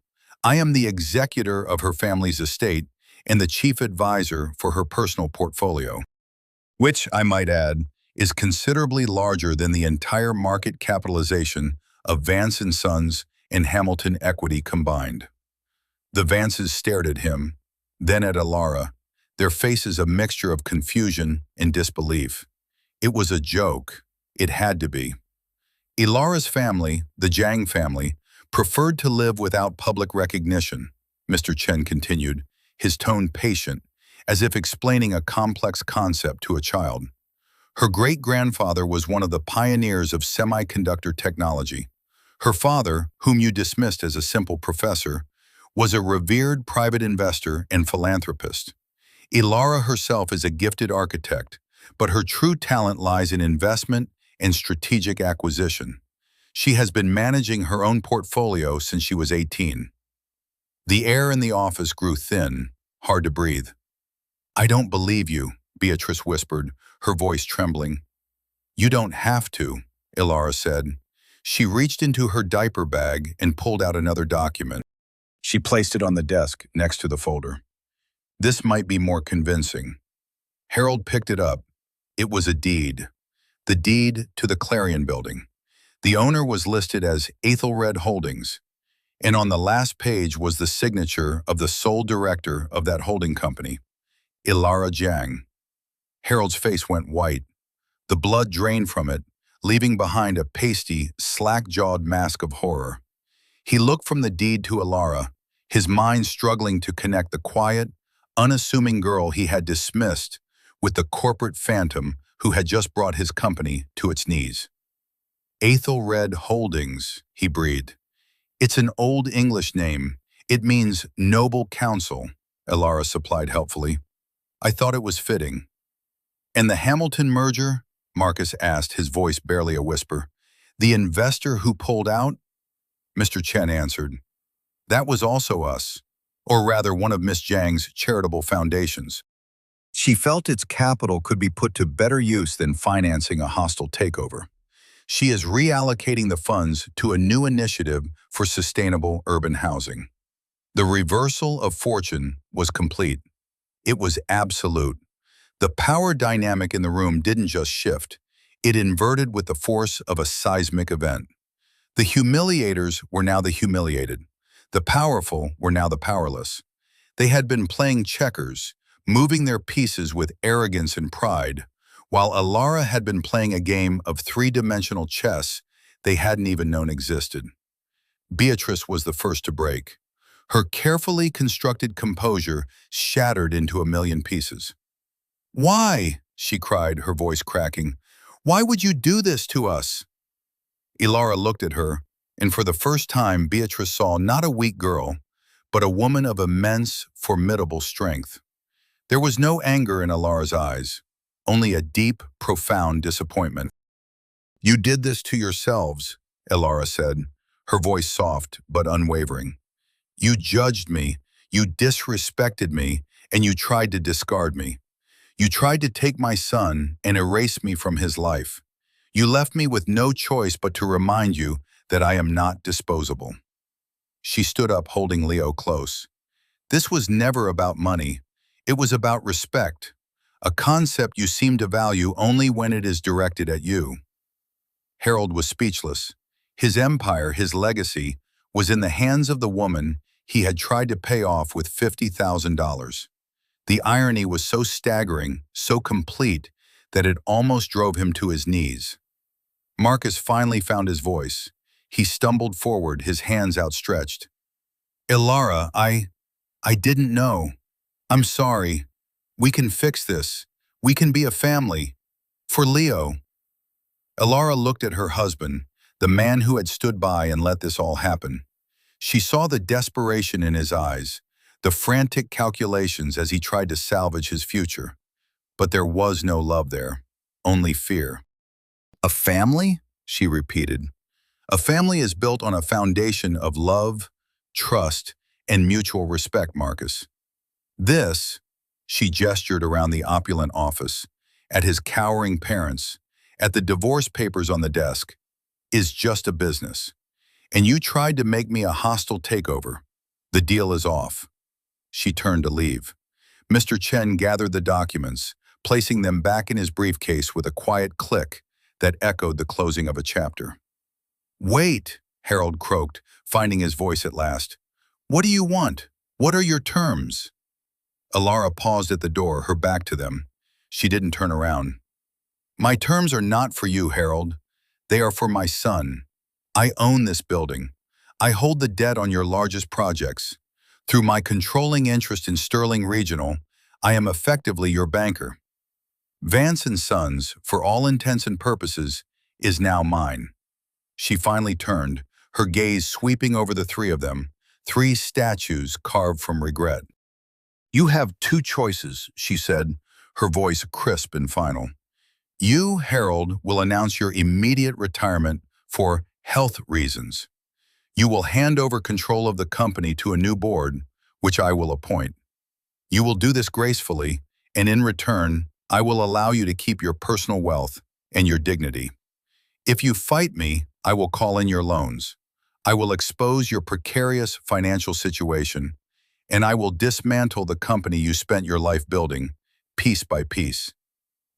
I am the executor of her family's estate and the chief advisor for her personal portfolio, which, I might add, is considerably larger than the entire market capitalization of Vance & Sons and Hamilton Equity combined." The Vances stared at him, then at Ilara, their faces a mixture of confusion and disbelief. It was a joke. It had to be. Ilara's family, the Jiang family, preferred to live without public recognition, Mr. Chen continued, his tone patient, as if explaining a complex concept to a child. Her great-grandfather was one of the pioneers of semiconductor technology. Her father, whom you dismissed as a simple professor, was a revered private investor and philanthropist. Ilara herself is a gifted architect, but her true talent lies in investment and strategic acquisition. She has been managing her own portfolio since she was 18. The air in the office grew thin, hard to breathe. "I don't believe you," Beatrice whispered, her voice trembling. "You don't have to," Ilara said. She reached into her diaper bag and pulled out another document. She placed it on the desk next to the folder. "This might be more convincing." Harold picked it up. It was a deed. The deed to the Clarion building. The owner was listed as Ethelred Holdings, and on the last page was the signature of the sole director of that holding company, Ilara Jiang. Harold's face went white. The blood drained from it, leaving behind a pasty, slack-jawed mask of horror. He looked from the deed to Ilara, his mind struggling to connect the quiet, unassuming girl he had dismissed with the corporate phantom who had just brought his company to its knees. "Ethelred Holdings," he breathed. "It's an Old English name. It means noble counsel," Ilara supplied helpfully. "I thought it was fitting." "And the Hamilton merger?" Marcus asked, his voice barely a whisper. "The investor who pulled out?" Mr. Chen answered. "That was also us, or rather one of Miss Jiang's charitable foundations. She felt its capital could be put to better use than financing a hostile takeover. She is reallocating the funds to a new initiative for sustainable urban housing." The reversal of fortune was complete. It was absolute. The power dynamic in the room didn't just shift. It inverted with the force of a seismic event. The humiliators were now the humiliated. The powerful were now the powerless. They had been playing checkers, moving their pieces with arrogance and pride, while Ilara had been playing a game of three-dimensional chess they hadn't even known existed. Beatrice was the first to break. Her carefully constructed composure shattered into a million pieces. "Why?" she cried, her voice cracking. "Why would you do this to us?" Ilara looked at her, and for the first time Beatrice saw not a weak girl, but a woman of immense, formidable strength. There was no anger in Ilara's eyes, only a deep, profound disappointment. "You did this to yourselves," Ilara said, her voice soft but unwavering. "You judged me, you disrespected me, and you tried to discard me. You tried to take my son and erase me from his life. You left me with no choice but to remind you that I am not disposable." She stood up, holding Leo close. "This was never about money. It was about respect, a concept you seem to value only when it is directed at you." Harold was speechless. His empire, his legacy, was in the hands of the woman he had tried to pay off with $50,000. The irony was so staggering, so complete, that it almost drove him to his knees. Marcus finally found his voice. He stumbled forward, his hands outstretched. "Ilara, I didn't know. I'm sorry. We can fix this. We can be a family. For Leo." Ilara looked at her husband, the man who had stood by and let this all happen. She saw the desperation in his eyes, the frantic calculations as he tried to salvage his future. But there was no love there, only fear. "A family?" she repeated. A family is built on a foundation of love, trust, and mutual respect, Marcus. This, she gestured around the opulent office, at his cowering parents, at the divorce papers on the desk, is just a business. And you tried to make me a hostile takeover. The deal is off. She turned to leave. Mr. Chen gathered the documents, placing them back in his briefcase with a quiet click that echoed the closing of a chapter. Wait, Harold croaked, finding his voice at last. What do you want? What are your terms? Alara paused at the door, her back to them. She didn't turn around. My terms are not for you, Harold. They are for my son. I own this building. I hold the debt on your largest projects. Through my controlling interest in Sterling Regional, I am effectively your banker. Vance & Sons, for all intents and purposes, is now mine. She finally turned, her gaze sweeping over the three of them, three statues carved from regret. You have two choices, she said, her voice crisp and final. You, Harold, will announce your immediate retirement for health reasons. You will hand over control of the company to a new board, which I will appoint. You will do this gracefully, and in return, I will allow you to keep your personal wealth and your dignity. If you fight me, I will call in your loans. I will expose your precarious financial situation, and I will dismantle the company you spent your life building, piece by piece.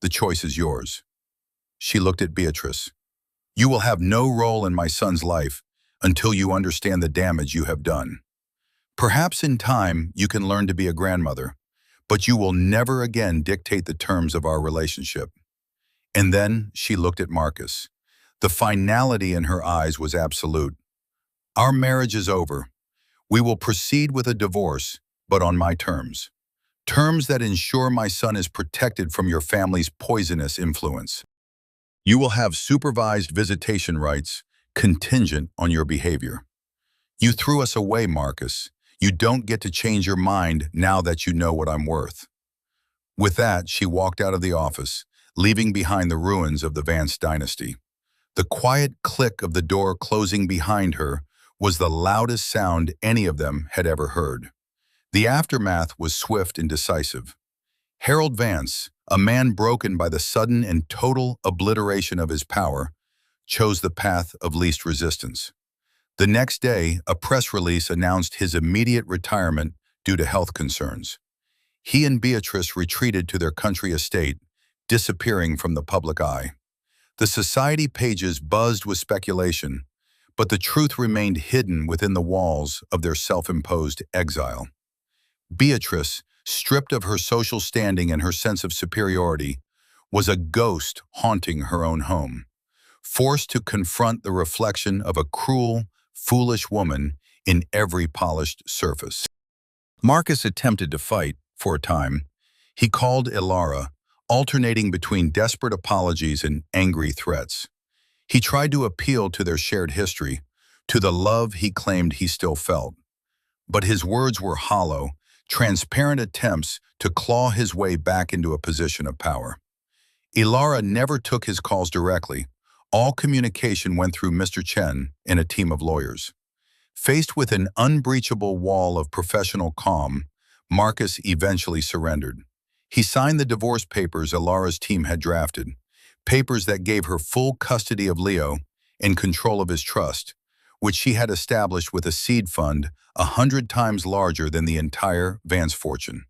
The choice is yours. She looked at Beatrice. You will have no role in my son's life until you understand the damage you have done. Perhaps in time you can learn to be a grandmother, but you will never again dictate the terms of our relationship. And then she looked at Marcus. The finality in her eyes was absolute. Our marriage is over. We will proceed with a divorce, but on my terms. Terms that ensure my son is protected from your family's poisonous influence. You will have supervised visitation rights contingent on your behavior. You threw us away, Marcus. You don't get to change your mind now that you know what I'm worth. With that, she walked out of the office, leaving behind the ruins of the Vance dynasty. The quiet click of the door closing behind her was the loudest sound any of them had ever heard. The aftermath was swift and decisive. Harold Vance, a man broken by the sudden and total obliteration of his power, chose the path of least resistance. The next day, a press release announced his immediate retirement due to health concerns. He and Beatrice retreated to their country estate, disappearing from the public eye. The society pages buzzed with speculation, but the truth remained hidden within the walls of their self-imposed exile. Beatrice, stripped of her social standing and her sense of superiority, was a ghost haunting her own home, forced to confront the reflection of a cruel, foolish woman in every polished surface. Marcus attempted to fight, for a time. He called Ilara, alternating between desperate apologies and angry threats. He tried to appeal to their shared history, to the love he claimed he still felt. But his words were hollow, transparent attempts to claw his way back into a position of power. Ilara never took his calls directly. All communication went through Mr. Chen and a team of lawyers. Faced with an unbreachable wall of professional calm, Marcus eventually surrendered. He signed the divorce papers Ilara's team had drafted, papers that gave her full custody of Leo and control of his trust, which she had established with a seed fund 100 times larger than the entire Vance fortune.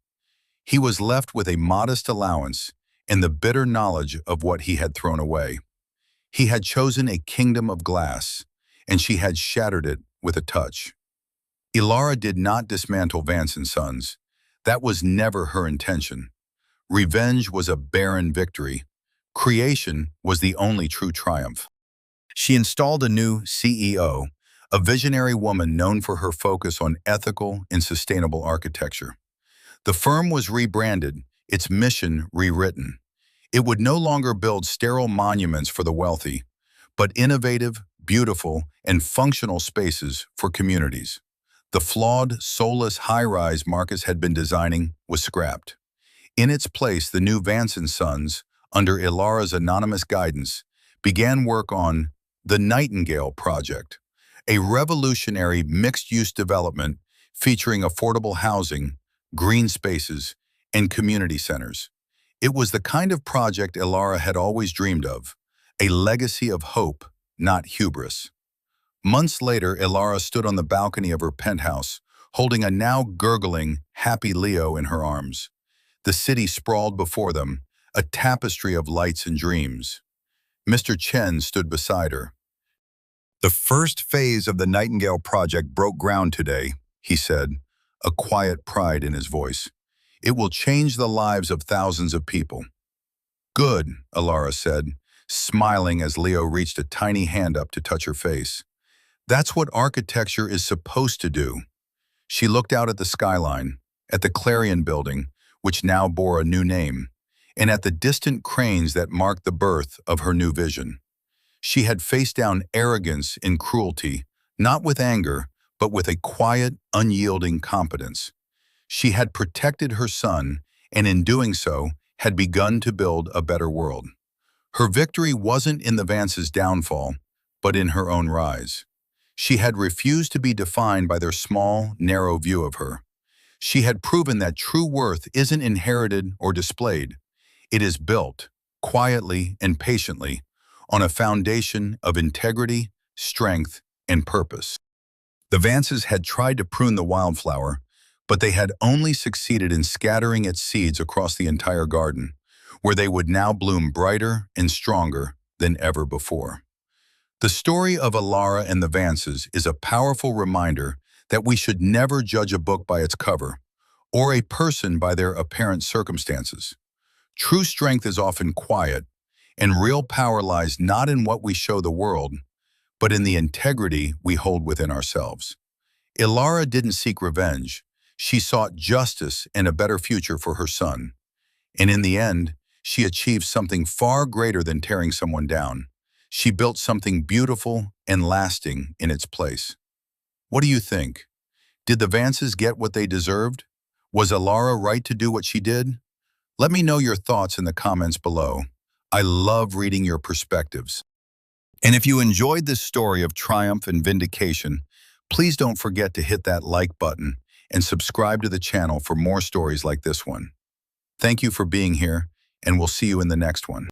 He was left with a modest allowance and the bitter knowledge of what he had thrown away. He had chosen a kingdom of glass, and she had shattered it with a touch. Ilara did not dismantle Vance & Sons. That was never her intention. Revenge was a barren victory. Creation was the only true triumph. She installed a new CEO, a visionary woman known for her focus on ethical and sustainable architecture. The firm was rebranded, its mission rewritten. It would no longer build sterile monuments for the wealthy, but innovative, beautiful, and functional spaces for communities. The flawed, soulless high-rise Marcus had been designing was scrapped. In its place, the new Vance & Sons, under Ilara's anonymous guidance, began work on the Nightingale Project, a revolutionary mixed-use development featuring affordable housing, green spaces, and community centers. It was the kind of project Elara had always dreamed of, a legacy of hope, not hubris. Months later, Elara stood on the balcony of her penthouse, holding a now gurgling, happy Leo in her arms. The city sprawled before them, a tapestry of lights and dreams. Mr. Chen stood beside her. "The first phase of the Nightingale Project broke ground today," he said, a quiet pride in his voice. "It will change the lives of thousands of people." "Good," Elara said, smiling as Leo reached a tiny hand up to touch her face. "That's what architecture is supposed to do." She looked out at the skyline, at the Clarion building, which now bore a new name, and at the distant cranes that marked the birth of her new vision. She had faced down arrogance and cruelty, not with anger, but with a quiet, unyielding competence. She had protected her son, and in doing so, had begun to build a better world. Her victory wasn't in the Vance's downfall, but in her own rise. She had refused to be defined by their small, narrow view of her. She had proven that true worth isn't inherited or displayed. It is built, quietly and patiently, on a foundation of integrity, strength, and purpose. The Vances had tried to prune the wildflower, but they had only succeeded in scattering its seeds across the entire garden, where they would now bloom brighter and stronger than ever before. The story of Elara and the Vances is a powerful reminder that we should never judge a book by its cover, or a person by their apparent circumstances. True strength is often quiet, and real power lies not in what we show the world, but in the integrity we hold within ourselves. Elara didn't seek revenge. She sought justice and a better future for her son. And in the end, she achieved something far greater than tearing someone down. She built something beautiful and lasting in its place. What do you think? Did the Vances get what they deserved? Was Elara right to do what she did? Let me know your thoughts in the comments below. I love reading your perspectives. And if you enjoyed this story of triumph and vindication, please don't forget to hit that like button and subscribe to the channel for more stories like this one. Thank you for being here, and we'll see you in the next one.